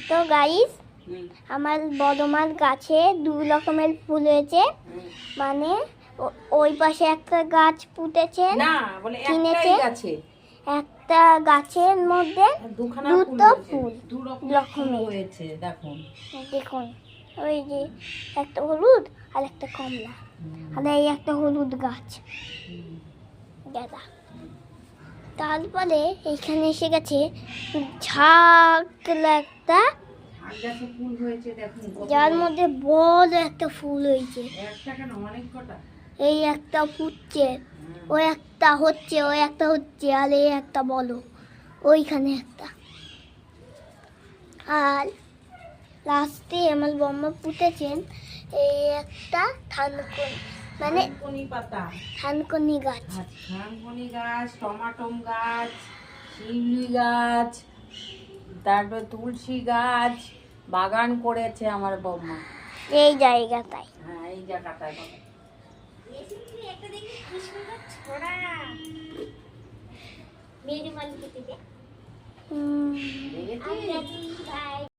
তো গাইস আমার বড়মার গাছে দু রকমের ফুল হয়েছে, মানে ওই পাশে একটা গাছ পুঁতেছেন না বলে কিনেছে, একটাই গাছে একটা গাছের মধ্যে দুটো ফুল দু রকমের হয়েছে। দেখুন দেখুন, ওই যে একটা হলুদ আর একটা কমলা, আর এই একটা হলুদ গাছ গাঁদা। তারপরে এখানে এসে গেছে ঝাঁকলা একটা, গাছে ফুল হয়েছে দেখুন, যার মধ্যে বড় একটা ফুল হয়েছে। একটা কেন অনেক কটা। এই একটা ফুটছে, ওই একটা হচ্ছে, ওই একটা হচ্ছে, আর এই একটা বলো ওইখানে একটা। আর লাস্টে আমার বম্মা পুঁতেছেন এই একটা থানকুনি, মানে থানকুনি পাতা, থানকুনি গাছ। থানকুনি গাছ, টমাটম গাছ, শিউলি গাছ, তারপর তুলসী গাছ বাগান করেছে আমার বৌমা এই জায়গাটায়। হ্যাঁ এই জায়গাটায়। একটা দেখি কি সুন্দর ছড়া মেরে মালিকে থেকে। দেখেছিস?